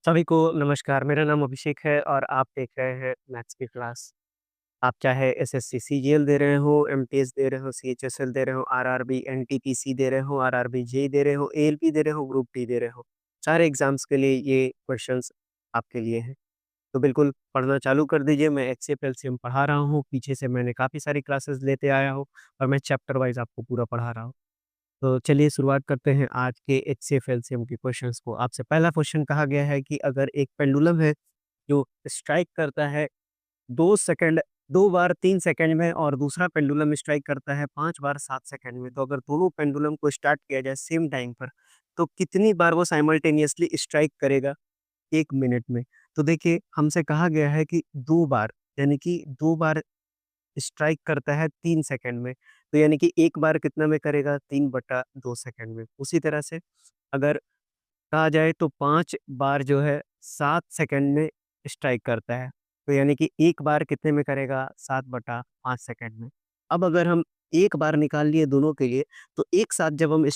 सभी को नमस्कार, मेरा नाम अभिषेक है और आप देख रहे हैं मैथ्स की क्लास। आप चाहे एसएससी सीजीएल दे रहे हो, एमटीएस दे रहे हो, सीएचएसएल दे रहे हो, आरआरबी, एनटीपीसी दे रहे हो, आरआरबी जेईई दे रहे हो, एएलपी दे रहे हो, ग्रुप डी दे रहे हो। सारे एग्ज़ाम्स के लिए ये क्वेश्चंस आपके लिए हैं। तो बिल्कुल पढ़ना चालू कर दीजिए, मैं एचसीएफ एलसीएम पढ़ा रहा हूँ, पीछे से मैंने काफ़ी सारी क्लासेस लेते आया हूँ और मैं चैप्टर वाइज़ आपको पूरा पढ़ा रहा हूँ। तो चलिए शुरुआत करते हैं आज के एचसीएफ एलसीएम के क्वेश्चंस को। आपसे पहला क्वेश्चन कहा गया है कि अगर एक पेंडुलम है जो स्ट्राइक करता है 2 सेकंड 2 बार 3 सेकंड में और दूसरा पेंडुलम स्ट्राइक करता है 5 बार 7 सेकंड में। तो अगर दोनों पेंडुलम को स्टार्ट किया जाए सेम टाइम पर, तो कितनी बार वो साइमल्टेनियसली स्ट्राइक करेगा 1 मिनट में? तो देखिए हमसे कहा गया है कि 2 बार, यानी कि 2 बार स्ट्राइक करता है 3 सेकंड में। तो यानी कि 1 बार कितना में करेगा? 3/2 सेकंड में। उसी तरह से अगर कहा जाए तो 5 बार जो है 7 सेकंड में स्ट्राइक करता है। तो यानी कि 1 बार कितने में करेगा? 7/5 सेकंड में। अब अगर हम 1 बार निकाल लिए दोनों के लिए, तो एक साथ जब हम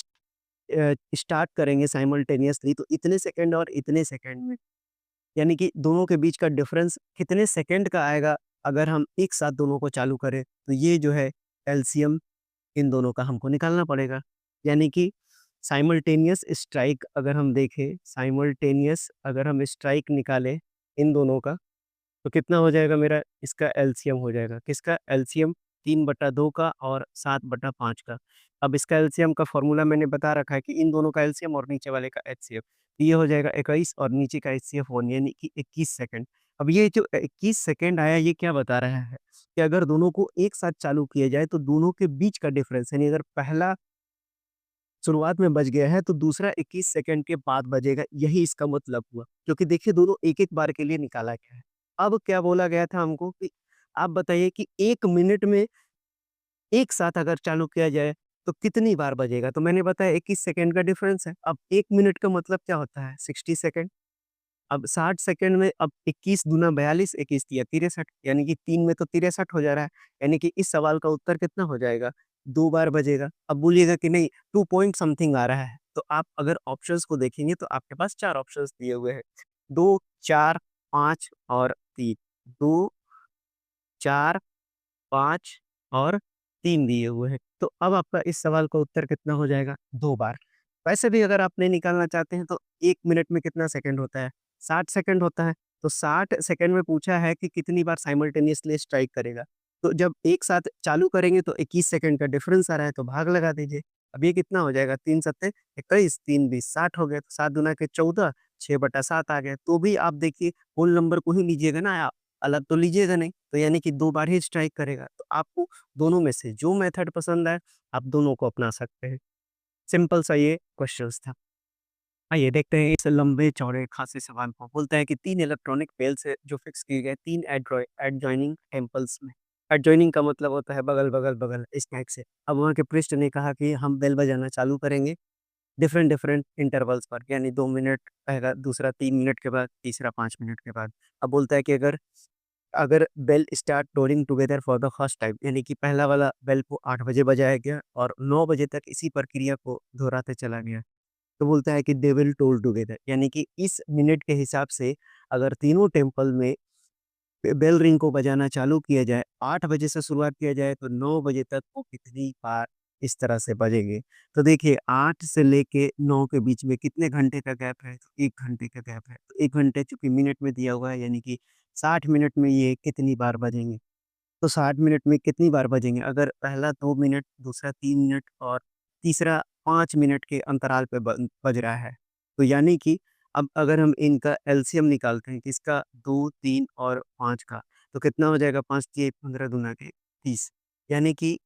स्टार्ट करेंगे साइमल्टेनियसली तो इतने सेकंड और इतने सेकंड में, यानी कि दोनों के बीच का डिफरेंस कितने सेकंड का आएगा अगर हम एक साथ दोनों को चालू करें? तो ये जो है एलसीएम इन दोनों का हमको निकालना पड़ेगा। यानी कि साइमल्टेनियस स्ट्राइक अगर हम देखें, साइमल्टेनियस अगर हम स्ट्राइक निकालें इन दोनों का, तो कितना हो जाएगा मेरा? इसका एलसीएम हो जाएगा। किसका एलसीएम? 3/2 का और 7/5 का। अब इसका एलसीएम का फ़ॉर्मूला मैंने बता रखा है कि इन दोनों का एलसीएम और नीचे वाले का एचसीएफ। ये हो जाएगा 21 और नीचे का एचसीएफ 1 यानी कि 21 सेकंड। अब ये जो 21 सेकंड आया ये क्या बता रहा है? कि अगर दोनों को एक साथ चालू किया जाए तो दोनों के बीच का डिफरेंस, यानी अगर पहला शुरुआत में बज गया है तो दूसरा 21 सेकंड के बाद बजेगा, यही इसका मतलब हुआ। क्योंकि देखिए दोनों एक-एक बार के लिए निकाला गया है। अब क्या बोला गया था हमको कि आप बताइए कि 1 मिनट में एक साथ अगर चालू किया जाए तो कितनी बार बजेगा? तो मैंने बताया 21 सेकंड का डिफरेंस है। अब 1 मिनट का मतलब क्या होता है? 60 सेकंड। अब 60 सेकंड में अब 21 दूना 42, 21 तिया 63, यानी कि 3 में तो 63 हो जा रहा है। यानी कि इस सवाल का उत्तर कितना हो जाएगा? 2 बार बजेगा। अब बोलिएगा कि नहीं 2 पॉइंट समथिंग आ रहा है। तो आप अगर ऑप्शंस को देखेंगे तो आपके पास 4 ऑप्शंस दिए हुए हैं। 2, 4, 5 और 3। 2, 4, 5 और 3 दिए हुए हैं। तो अब आपका इस सवाल का उत्तर कितना हो जाएगा? 2 बार। वैसे भी अगर आप नहीं निकालना चाहते हैं तो 1 मिनट में कितना सेकंड होता है? 60 सेकंड होता है। तो 60 सेकंड में पूछा है कि कितनी बार साइमल्टेनियसली स्ट्राइक करेगा। तो जब एक साथ चालू करेंगे तो 21 सेकंड का डिफरेंस आ रहा है तो भाग लगा दीजिए। अब ये कितना हो जाएगा? 3 सत्ते 21, 3 बीस 60 हो गए। तो 7 दूना के 14, 6/7 आ गया। तो भी आप देखिए होल नंबर को ही लीजिएगा ना आप, अलग तो लीजिएगा नहीं। तो यानी कि 2 बार ही स्ट्राइक करेगा। तो आपको दोनों में से जो मेथड पसंद आए, आप दोनों को अपना सकते हैं। सिंपल सा ये क्वेश्चंस था। आइए देखते हैं इस लंबे चौड़े खासे सवाल को। बोलता है कि 3 इलेक्ट्रॉनिक बेल्स है जो फिक्स किए गए 3 एडजॉइनिंग टेम्पल्स में। एडजॉइनिंग का मतलब होता है बगल, बगल, बगल इस टाइप से। अब वहाँ के पृष्ठ ने कहा कि हम बेल बजाना चालू करेंगे डिफरेंट डिफरेंट इंटरवल्स पर, यानी 2 मिनट पहला, दूसरा 3 मिनट के बाद, तीसरा 5 मिनट के बाद। अब बोलता है कि अगर अगर bell start tolling together for the first time, यानी कि पहला वाला बेल को 8 बजे बजाया गया और 9 बजे तक इसी प्रक्रिया को दोहराते चला गया। तो बोलता है कि दे विल टोल टुगेदर, यानी कि इस मिनट के हिसाब से अगर तीनों टेम्पल में बेल रिंग को बजाना चालू किया जाए, 8 बजे से शुरुआत किया जाए तो 9 बजे तक वो कितनी बार इस तरह से बजेंगे। तो देखिए 8 से लेके 9 के बीच में कितने घंटे का गैप है? तो 1 घंटे का गैप है। तो 1 घंटे चूँकि मिनट में दिया हुआ है, यानी कि 60 मिनट में ये कितनी बार बजेंगे? तो 60 मिनट में कितनी बार बजेंगे? अगर पहला 2 मिनट, दूसरा 3 मिनट और तीसरा 5 मिनट के अंतराल पे बज रहा है। तो यानी कि अब अगर हम इनका एलसीएम निकालते हैं किसका? 2, 3 और 5 का, तो कितना हो जाएगा? 5 तिया 15 दूना के 30, यानी कि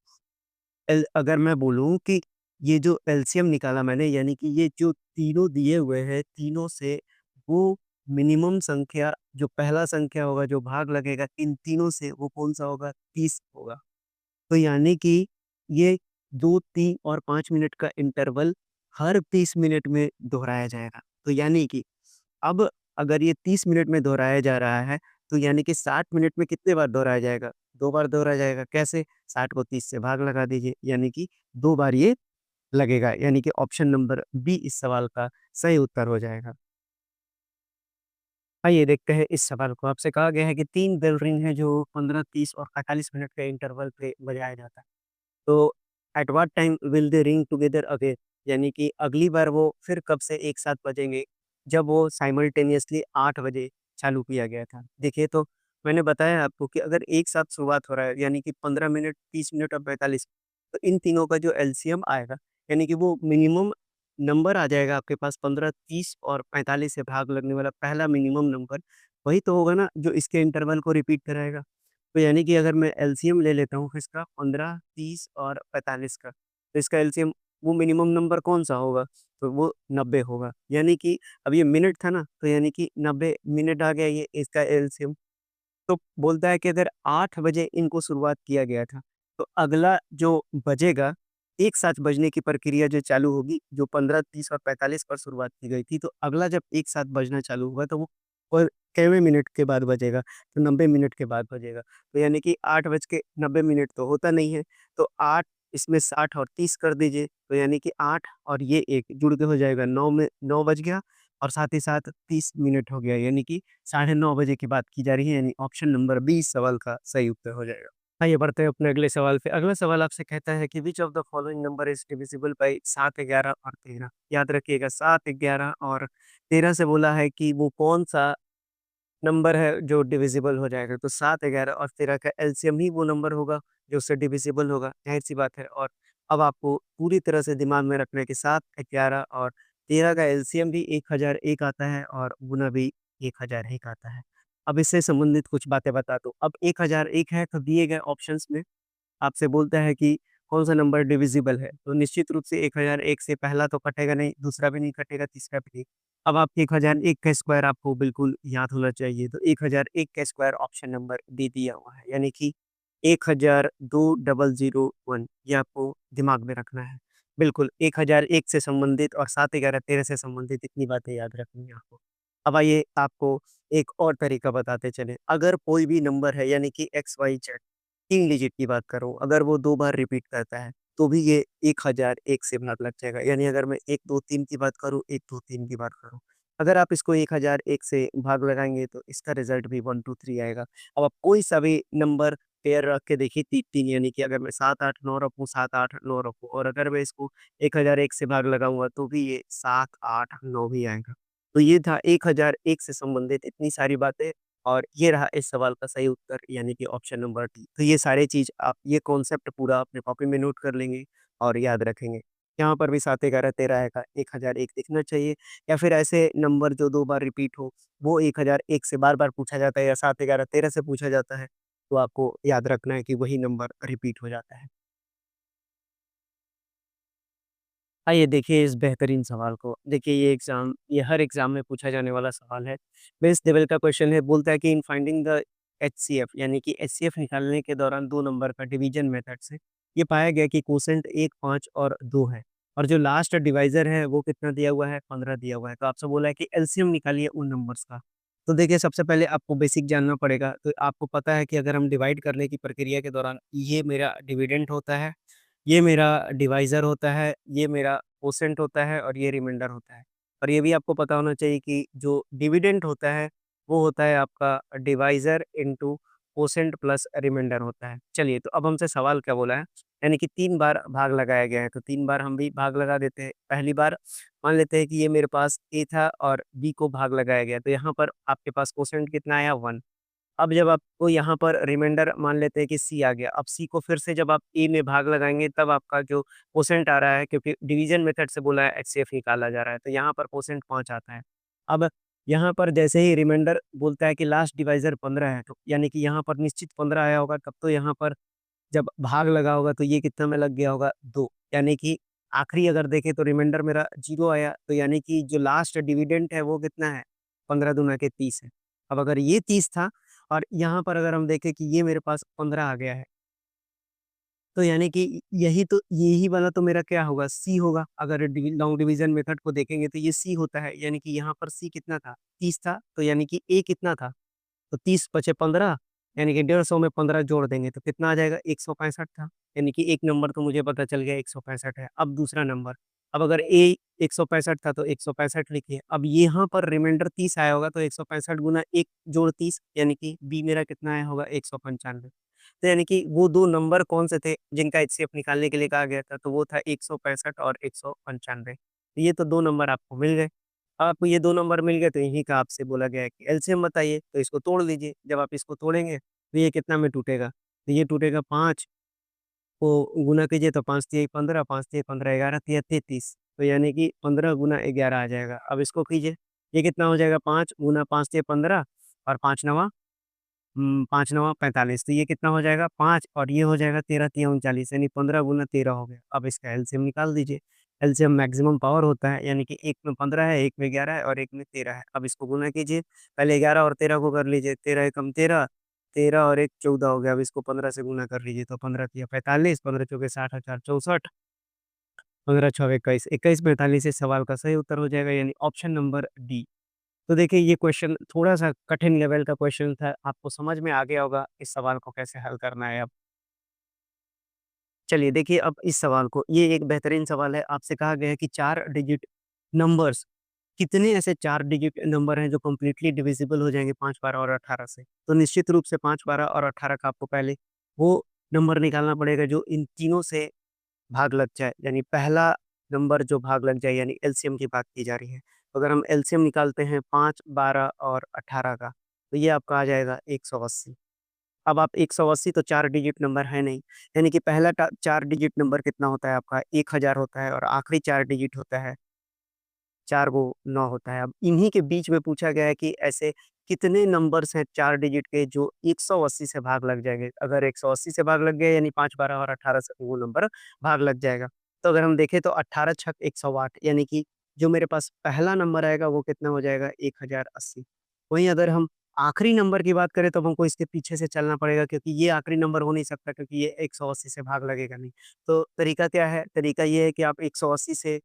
अगर मैं बोलूँ कि ये जो एलसीएम निकाला मैंने, यानी कि ये जो तीनों दिए हुए हैं, तीनों से वो मिनिमम संख्या, जो पहला संख्या होगा जो भाग लगेगा इन तीनों से, वो कौन-सा होगा? 30 होगा। तो यानी कि ये 2, 3 और 5 मिनट का इंटरवल हर 30 मिनट में दोहराया जाएगा। तो यानी कि अब अगर ये 30 मिनट में दोहराया जा रहा है, तो यानी कि 60 मिनट में कितने बार दोहराया जाएगा? 2 बार दोहराया जाएगा। कैसे? 60 को 30 से भाग लगा दीजिए, यानी कि 2 बार ये लगेगा। यानी कि ऑप्शन नंबर बी इस सवाल का सही उत्तर हो जाएगा। आइए देखते हैं इस सवाल को। आपसे कहा गया है कि 3 बेल रिंग हैं जो 15, 30 और 45 मिनट के इंटरवल पे बजाया जाता है। तो at what time will they ring together again? यानी कि अगली बार वो फिर कब से एक साथ बजेंगे, जब वो साइमल्टेनियसली 8 बजे चालू किया गया था। देखिए तो मैंने बताया आपको कि अगर एक साथ शुरुआत हो रहा है यानी कि 15 मिनट, 30 मिनट और 45, तो इन तीनों का जो एलसीएम आएगा यानी कि वो मिनिमम नंबर आ जाएगा आपके पास 15, 30 और 45 से भाग लगने वाला पहला मिनिमम नंबर, वही तो होगा ना जो इसके इंटरवल को रिपीट कराएगा। तो यानी कि अगर मैं एलसीएम ले लेता हूँ इसका 15, 30 और 45 का, तो इसका एलसीएम वो मिनिमम नंबर कौन-सा होगा? तो वो 90 होगा। यानी कि अब ये मिनट था ना, तो यानी कि 90 मिनट आ गया ये इसका एलसीएम। तो बोलता है कि अगर 8 बजे इनको शुरुआत किया गया था, तो अगला जो बजेगा, एक साथ बजने की प्रक्रिया जो चालू होगी, जो 15, 30 और 45 पर शुरुआत की गई थी, तो अगला जब एक साथ बजना चालू होगा, तो वो क केवें मिनट के बाद बजेगा? तो 90 मिनट के बाद बजेगा। तो यानी कि 8 बज के 90 मिनट तो होता नहीं है, तो 8 इसमें 60 और 30 कर दीजिए, तो यानी कि 8 और ये 1 जुड़ के हो जाएगा 9 में 9 बज गया और साथ ही साथ 30 मिनट हो गया, यानी कि साढ़े 9 बजे की बात की जा रही है, यानी ऑप्शन नंबर बी इस सवाल का सही उत्तर हो जाएगा। आइए बढ़ते हैं अपने अगले सवाल पे। अगला सवाल आपसे कहता है कि which of the following number is divisible by 7, 11 और 13? याद रखिएगा 7, 11 और 13 से बोला है कि वो कौन-सा नंबर है जो डिविजिबल हो जाएगा। तो 7, 11 और 13 का एलसीएम ही वो नंबर होगा जो उससे डिविजिबल होगा, ज़ाहिर-सी बात है। और अब आपको पूरी तरह से दिमाग में रखना है कि 7, 11 और 13 का एलसीएम भी 1001 आता है और गुना भी 1001 आता है। अब इससे संबंधित कुछ बातें बता दूँ। अब 1001 है तो दिए गए ऑप्शंस में आपसे बोलता है कि कौन-सा नंबर डिविजिबल है, तो निश्चित रूप से 1001 से पहला तो कटेगा नहीं, दूसरा भी नहीं कटेगा, तीसरा भी नहीं। अब आप 1001 का स्क्वायर आपको बिल्कुल याद होना चाहिए, तो 1001 का स्क्वायर ऑप्शन नंबर डी दिया हुआ है, यानी कि 1002,001 ये आपको दिमाग में रखना है। बिल्कुल, 1001 से संबंधित और 7, 11, 13 से संबंधित इतनी बातें याद रखनी है आपको। अब आइए आपको एक और तरीका बताते चलें, अगर कोई भी नंबर है यानी कि एक्स, वाई, जेड 3 डिजिट की बात करूँ, अगर वो 2 बार रिपीट करता है, तो भी ये 1001 से भाग लग जाएगा। यानी अगर मैं 1, 2, 3 की बात करूँ, 1, 2, 3 की बात करूँ। अगर आप इसको 1001 से भाग लगाएँगे तो इसका रिज़ल्ट भी 1, 2, 3 आएगा। अब आप कोई सा भी नंबर पेयर रख के देखिए 3-3 यानी कि अगर मैं 7, 8, 9 रखूँ, 7, 8, 9 रखूँ और अगर मैं इसको 1001 से भाग लगाऊँगा तो भी ये 7, 8, 9 ही आएगा। तो ये था 1001 से संबंधित इतनी सारी बातें और ये रहा इस सवाल का सही उत्तर यानी कि ऑप्शन नंबर डी। तो ये सारी चीज़ आप ये कॉन्सेप्ट पूरा अपने कॉपी में नोट कर लेंगे और याद रखेंगे। यहाँ पर भी 7, 11, 13 आएगा, 1001 दिखना चाहिए या फिर ऐसे नंबर जो 2 बार रिपीट हो, वो 1001 से बार-बार पूछा जाता है या 7, 11, 13 से पूछा जाता है, तो आपको याद रखना है कि वही नंबर रिपीट हो जाता है। आइए देखिए इस बेहतरीन सवाल को। देखिए ये हर एग्ज़ाम में पूछा जाने वाला सवाल है। बेस लेवल का क्वेश्चन है, बोलता है कि इन फाइंडिंग द एचसीएफ यानी कि एचसीएफ निकालने के दौरान 2 नंबर का डिवीज़न मेथड से ये पाया गया कि कोसेंट 1, 5 और 2 है। और जो लास्ट डिवाइज़र है वो कितना दिया हुआ है? 15 दिया हुआ है। तो आपसे बोला है कि एलसीएम निकालिए उन नंबर्स का। तो देखिए सबसे पहले आपको बेसिक जानना पड़ेगा। तो आपको पता है कि अगर हम डिवाइड करने की प्रक्रिया के दौरान ये मेरा डिविडेंड होता है, ये मेरा डिवाइज़र होता है, ये मेरा कोसेंट होता है और ये रिमाइंडर होता है। और ये भी आपको पता होना चाहिए कि जो डिविडेंड होता है, वो होता है आपका divisor into quotient plus remainder होता है। चलिए, तो अब हमसे सवाल क्या बोला है, यानी कि 3 बार भाग लगाया गया है, तो 3 बार हम भी भाग लगा देते हैं। पहली बार मान लेते हैं कि ये मेरे पास ए था और बी को भाग लगाया गया, तो यहाँ पर आपके पास कोसेंट कितना आया 1। अब जब आपको यहाँ पर रिमाइंडर मान लेते हैं कि सी आ गया, अब सी को फिर से जब आप ए में भाग लगाएँगे तब आपका जो कोसेंट आ रहा है क्योंकि डिवीज़न मेथड से बोला है एचसीएफ निकाला जा रहा है, तो यहाँ पर कोसेंट 5 आता है। अब यहाँ पर जैसे ही रिमाइंडर बोलता है कि लास्ट डिवाइज़र 15 है, तो यानी कि यहाँ पर निश्चित 15 आया होगा तब तो यहाँ पर जब भाग लगा होगा तो ये कितना में लग गया होगा 2 यानी कि आखिरी अगर देखें तो रिमाइंडर मेरा 0 आया, तो यानी कि जो लास्ट डिविडेंड है वो कितना है? 15 दूना के 30 है। अब अगर ये 30 था और यहाँ पर अगर हम देखें कि ये मेरे पास 15 आ गया है, तो यानी कि यही वाला तो मेरा क्या होगा? सी होगा। अगर लॉन्ग डिवीज़न मेथड को देखेंगे तो ये सी होता है, यानी कि यहाँ पर सी कितना था? 30 था, तो यानी कि ए कितना था? तो 30 बचे 15 यानी कि 150 में 15 जोड़ देंगे तो कितना आ जाएगा? 165 था। यानी कि एक नंबर तो मुझे पता चल गया 165 है। अब दूसरा नंबर, अब अगर ए 165 था तो 165 लिखिए। अब यहाँ पर रिमाइंडर 30 आया होगा तो 165 गुना 1 जोड़ 30 यानी कि बी मेरा कितना आया होगा 195। तो यानी कि वो 2 नंबर कौन से थे जिनका एचसीएफ निकालने के लिए कहा गया था, तो वो था 165 और 195। तो ये तो 2 नंबर आपको मिल गए। अब आपको ये 2 नंबर मिल गए तो इन्हीं का आपसे बोला गया है कि एलसीएम बताइए, तो इसको तोड़ लीजिए। जब आप इसको तोड़ेंगे तो ये कितना में टूटेगा? तो ये टूटेगा 5 को गुना कीजिए तो 5 तिया 15, 5 तिया 15, 11 तिया 33, तो यानी कि 15 गुना 11 आ जाएगा। अब इसको कीजिए, ये कितना हो जाएगा 5 गुना 5 तिया 15 और 5 नवा 5 नवा 45, तो ये कितना हो जाएगा 5 और ये हो जाएगा 13 तिया 39 यानी 15 गुना 13 हो गया। अब इसका एलसीएम निकाल दीजिए। एलसीएम मैक्सिमम पावर होता है यानी कि एक में 15 है, एक में 11 है और एक में 13 है। अब इसको गुना कीजिए, पहले 11 और 13 को कर लीजिए, 13 एकम 13, 13 और 1 14 हो गया। अब इसको 15 से गुना कर लीजिए तो 15 तिया 45, 15 चौके 60 4 64, 15 छः 21, 21 45 इस सवाल का सही उत्तर हो जाएगा यानी ऑप्शन नंबर डी। तो देखिए ये क्वेश्चन थोड़ा-सा कठिन लेवल का क्वेश्चन था, आपको समझ में आ गया होगा इस सवाल को कैसे हल करना है अब। चलिए देखिए अब इस सवाल को, ये एक बेहतरीन सवाल है, आपसे कहा गया है कि 4 डिजिट नंबर्स, कितने ऐसे 4 डिजिट नंबर हैं जो कंप्लीटली डिविजिबल हो जाएँगे 5, 12 और 18 से? तो निश्चित रूप से 5, 12 और 18 का आपको पहले वो नंबर निकालना पड़ेगा जो इन तीनों से भाग लग जाए, यानी पहला नंबर जो भाग लग जाए यानी एलसीएम की बात की जा रही है। तो अगर हम एलसीएम निकालते हैं 5, 12 और 18 का, तो ये आपका आ जाएगा 180। अब आप 180 तो 4 डिजिट नंबर है नहीं, यानी कि पहला 4 डिजिट नंबर कितना होता है आपका 1000 होता है और आखिरी 4 डिजिट होता है 4 गो 9 होता है। अब इन्हीं के बीच में पूछा गया है कि ऐसे कितने नंबर्स हैं 4 डिजिट के जो 180 से भाग लग जाएँगे। अगर 180 से भाग लग गए यानी 5, 12 और 18 से वो नंबर भाग लग जाएगा। तो अगर हम देखें तो 18 छक 108 यानी कि जो मेरे पास पहला नंबर आएगा वो कितना हो जाएगा 1080। वहीं अगर हम आखिरी नंबर की बात करें तो हमको इसके पीछे से चलना पड़ेगा क्योंकि ये आखिरी नंबर हो नहीं सकता क्योंकि ये 180 से भाग लगेगा नहीं। तो तरीका क्या है? तरीका ये है कि आप 180 से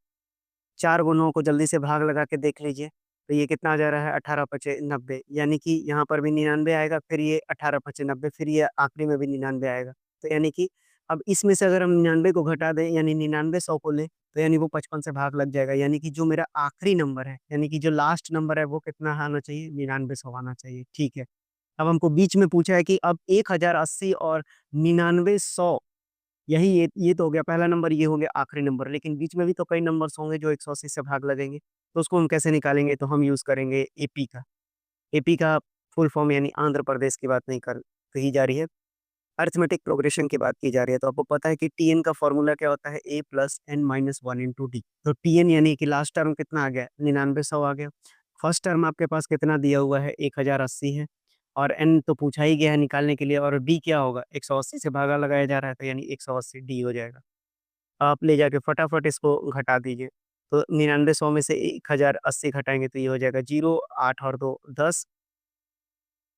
4 गुणों को जल्दी से भाग लगा के देख लीजिए, तो ये कितना आ जा रहा है 18 पचे 90 यानी कि यहाँ पर भी 99 आएगा, फिर ये 18 पचे 90 फिर ये आखिरी में भी 99 आएगा। तो यानी कि अब इसमें से अगर हम 99 को घटा दें यानी 99 100 को लें, तो यानी वो 55 से भाग लग जाएगा, यानी कि जो मेरा आखिरी नंबर है, यानी कि जो लास्ट नंबर है वो कितना आना चाहिए 99 100 आना चाहिए, ठीक है। अब हमको बीच में पूछा है कि अब 1080 और 99 100 यही ये तो हो गया पहला नंबर, ये हो गया आखिरी नंबर, लेकिन बीच में भी तो कई नंबर्स होंगे जो 180 से भाग लगेंगे, तो उसको हम कैसे निकालेंगे? तो हम यूज़ करेंगे एपी का। एपी का फुल फॉर्म यानी आंध्र प्रदेश की बात नहीं कही जा रही है, अरिथमेटिक प्रोग्रेशन की बात की जा रही है। तो आपको पता है कि टीएन का फ़ॉर्मूला क्या होता है? A plus N minus 1 into D. तो टीएन यानी कि लास्ट टर्म कितना आ गया? 99 100 आ गया। फर्स्ट टर्म आपके पास कितना दिया हुआ है? 1080 है और एन तो पूछा ही गया है निकालने के लिए और डी क्या होगा? 180 से भागा लगाया जा रहा है तो यानी 180 डी हो जाएगा। आप ले जाके फटाफट इसको घटा दीजिए। तो 99 100 में से 1080 घटाएँगे तो ये हो जाएगा 0, 8 और 2 10,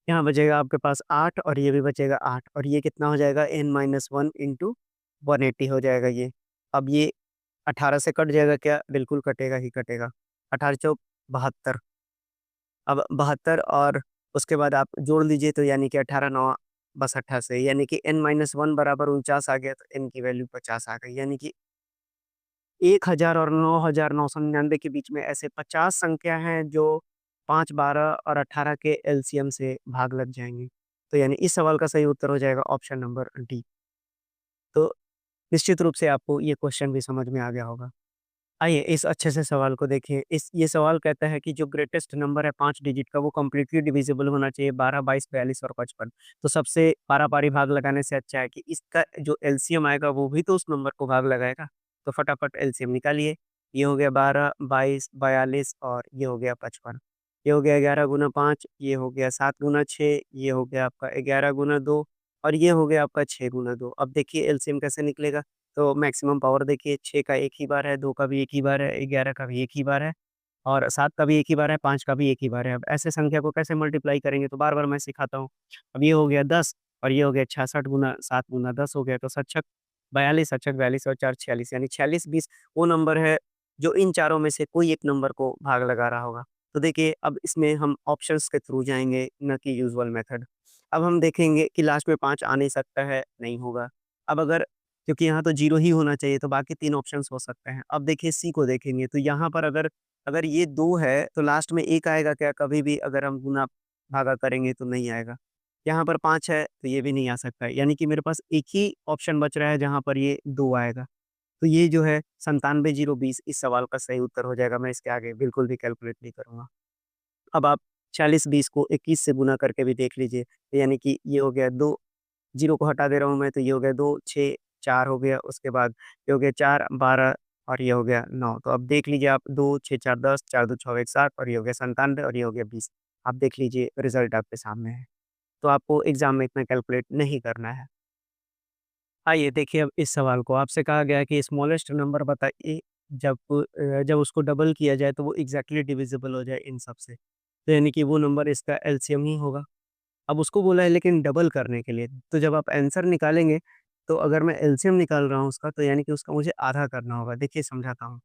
यहाँ बचेगा आपके पास 8 और ये भी बचेगा 8 और ये कितना हो जाएगा n-1 इंटू 180 हो जाएगा ये। अब ये 18 से कट जाएगा क्या? बिल्कुल कटेगा ही कटेगा। 18 चौक 72, अब 72 और उसके बाद आप जोड़ लीजिए तो यानी कि 18 9 बस 88 यानी कि n-1 बराबर 49 आ गया तो n की वैल्यू 50 आ गई। यानी कि 1000 और 9999 के बीच में ऐसे 50 संख्या हैं जो 5, 12 और 18 के एलसीएम से भाग लग जाएँगे। तो यानी इस सवाल का सही उत्तर हो जाएगा ऑप्शन नंबर डी। तो निश्चित रूप से आपको ये क्वेश्चन भी समझ में आ गया होगा। आइए इस अच्छे से सवाल को देखिए। इस ये सवाल कहता है कि जो ग्रेटेस्ट नंबर है 5 डिजिट का वो कंप्लीटली डिविजिबल होना चाहिए 12, 22, 42 और 55। तो सबसे पारा-पारी भाग लगाने से अच्छा है कि इसका जो एलसीएम आएगा वो भी तो उस नंबर को भाग लगाएगा। तो फटाफट एलसीएम निकालिए। ये हो गया 12, 22, 42 और ये हो गया 55। ये हो गया 11 गुना 5, ये हो गया 7 गुना 6, ये हो गया आपका 11 गुना 2 और ये हो गया आपका 6 गुना 2। अब देखिए एलसीएम कैसे निकलेगा? तो मैक्सिमम पावर देखिए 6 का 1 ही बार है, 2 का भी 1 ही बार है, 11 का भी 1 ही बार है और 7 का भी 1 ही बार है, 5 का भी 1 ही बार है। अब ऐसे संख्या को कैसे मल्टीप्लाई करेंगे? तो बार-बार मैं सिखाता हूँ। अब ये हो गया 10 और ये हो गया 66 गुना 7 गुना 10 हो गया तो 7 42, 7 42 और 4 46 यानी 46 20 वो नंबर है जो इन चारों में से कोई एक नंबर को भाग लगा रहा होगा। तो देखिए अब इसमें हम ऑप्शंस के थ्रू जाएँगे, ना कि यूजुअल मेथड। अब हम देखेंगे कि लास्ट में 5 आ नहीं सकता है, नहीं होगा। अब अगर क्योंकि यहाँ तो 0 ही होना चाहिए, तो बाकी 3 ऑप्शंस हो सकते हैं। अब देखिए सी को देखेंगे, तो यहाँ पर अगर अगर ये 2 है, तो लास्ट में 1 आएगा क्या? कभी भी अगर हम गुना-भागा करेंगे तो नहीं आएगा। यहाँ पर 5 है, तो ये भी नहीं आ सकता है, यानी कि मेरे पास एक ही ऑप्शन बच रहा है जहाँ पर ये 2 आएगा। तो ये जो है 97,020 इस सवाल का सही उत्तर हो जाएगा, मैं इसके आगे बिल्कुल भी कैलकुलेट नहीं करूँगा। अब आप 40-20 को 21 से गुना करके भी देख लीजिए, तो यानी कि ये हो गया 2, 0 को हटा दे रहा हूँ मैं, तो ये हो गया 2, 6, 4 हो गया, उसके बाद ये हो गया 4, 12 और ये हो गया 9। तो अब देख लीजिए आप 2, 6, 4, 10, 4, 2, 6, 1, 7 और ये हो गया 97 और ये हो गया 20। आप देख लीजिए रिज़ल्ट आपके सामने है। तो आपको एग्ज़ाम में इतना कैलकुलेट नहीं करना है। आइए देखिए अब इस सवाल को आपसे कहा गया है कि स्मॉलेस्ट नंबर बताइए जब उसको डबल किया जाए तो वो एग्ज़ैक्टली डिविजिबल हो जाए इन सब से। तो यानी कि वो नंबर इसका एलसीएम ही होगा। अब उसको बोला है लेकिन डबल करने के लिए, तो जब आप आंसर निकालेंगे, तो अगर मैं एलसीएम निकाल रहा हूँ उसका, तो यानी कि उसका मुझे आधा करना होगा। देखिए समझाता हूँ,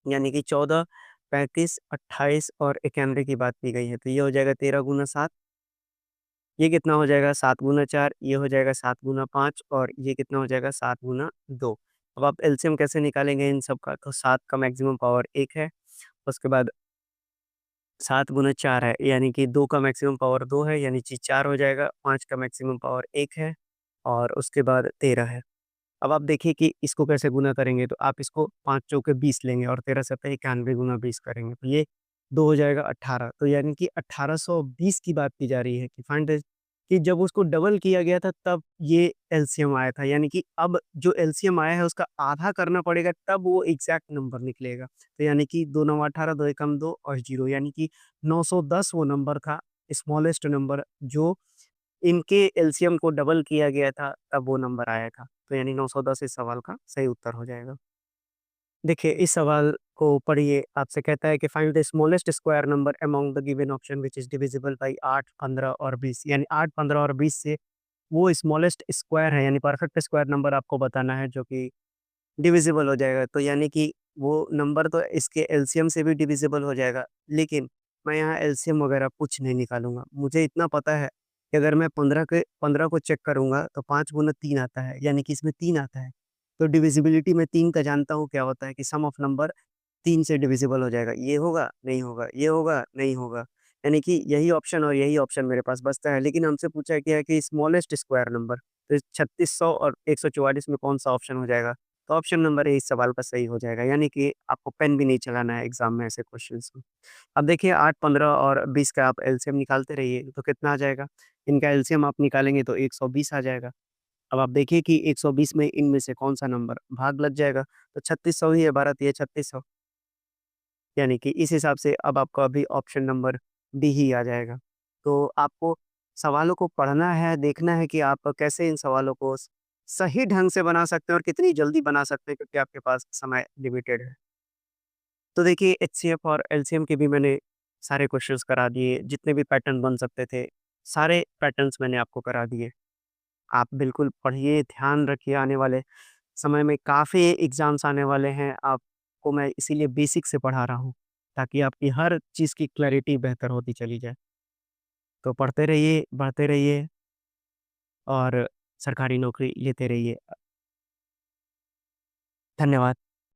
यानी कि 14, 35, 28 और 91 की बात की गई है, तो ये हो जाएगा 13 गुना 7, ये कितना हो जाएगा 7 गुना 4, ये हो जाएगा 7 गुना 5 और ये कितना हो जाएगा 7 गुना 2। अब आप एलसीएम कैसे निकालेंगे इन सब का? तो 7 का मैक्सिमम पावर 1 है, उसके बाद 7 गुना 4 है, यानी कि 2 का मैक्सिमम पावर 2 है, यानी कि 4 हो जाएगा, 5 का मैक्सिमम पावर 1 है और उसके बाद 13 है। अब आप देखिए कि इसको कैसे गुना करेंगे, तो आप इसको 5 चौके 20 लेंगे और 13 सत्ते 91 गुना 20 करेंगे, तो ये 2 हो जाएगा 18। तो यानी कि 1820 की बात की जा रही है कि फाइंड द कि जब उसको डबल किया गया था तब ये एलसीएम आया था, यानी कि अब जो एलसीएम आया है उसका आधा करना पड़ेगा तब वो एग्ज़ैक्ट नंबर निकलेगा। तो यानी कि 2 9 18, 2 एकम 2 और 0 यानी कि 910 वो नंबर था, स्मॉलेस्ट नंबर जो इनके एलसीएम को डबल किया गया था, तब वो नंबर आया था। तो यानी 910 इस सवाल का सही उत्तर हो जाएगा। देखिए, इस सवाल को पढ़िए, आपसे कहता है कि find the smallest square number among the given option which is divisible by 8, 15 और 20 यानी 8, 15 और 20 से वो स्मॉलेस्ट स्क्वायर है, यानी परफेक्ट स्क्वायर नंबर आपको बताना है जो कि डिविजिबल हो जाएगा। तो यानी कि वो नंबर तो इसके एलसीएम से भी डिविजिबल हो जाएगा, लेकिन मैं यहाँ एलसीएम वगैरह कुछ नहीं निकालूँगा। मुझे इतना पता है कि अगर मैं 15 को चेक करूँगा तो 5 गुना 3 आता है, यानी कि इसमें 3 आता है। तो डिविजिबिलिटी में 3 का जानता हूँ क्या होता है कि सम ऑफ नंबर 3 से डिविजिबल हो जाएगा। ये होगा, नहीं होगा, ये होगा, नहीं होगा। यानी कि यही ऑप्शन और यही ऑप्शन मेरे पास बचता है, लेकिन हमसे पूछा गया है कि स्मॉलेस्ट स्क्वायर नंबर, तो 3600 और 144 में कौन-सा ऑप्शन हो जाएगा? तो ऑप्शन नंबर ए इस सवाल का सही हो जाएगा, यानी कि आपको पेन भी नहीं चलाना है एग्ज़ाम में ऐसे क्वेश्चन्स में। अब देखिए 8, 15 और 20 का आप एलसीएम निकालते रहिए, तो कितना आ जाएगा? इनका एलसीएम आप निकालेंगे तो 120 आ जाएगा। अब आप देखिए कि 120 में इनमें से कौन-सा नंबर भाग लग जाएगा, तो 3600 ही है, 12 तिया 3600 यानी कि इस हिसाब से अब आपका अभी ऑप्शन नंबर डी ही आ जाएगा। तो आपको सवालों को पढ़ना है, देखना है कि आप कैसे इन सवालों को सही ढंग से बना सकते हैं और कितनी जल्दी बना सकते हैं क्योंकि आपके पास समय लिमिटेड है। तो देखिए एचसीएफ और एलसीएम के भी मैंने सारे क्वेश्चंस करा दिए, जितने भी पैटर्न बन सकते थे, सारे पैटर्न्स मैंने आपको करा दिए। आप बिल्कुल पढ़िए, ध्यान रखिए आने वाले समय में काफ़ी एग्ज़ाम्स आने वाले हैं, आपको मैं इसीलिए बेसिक से पढ़ा रहा हूँ, ताकि आपकी हर चीज़ की क्लैरिटी बेहतर होती चली जाए। तो पढ़ते रहिए, बढ़ते रहिए और सरकारी नौकरी लेते रहिए। धन्यवाद।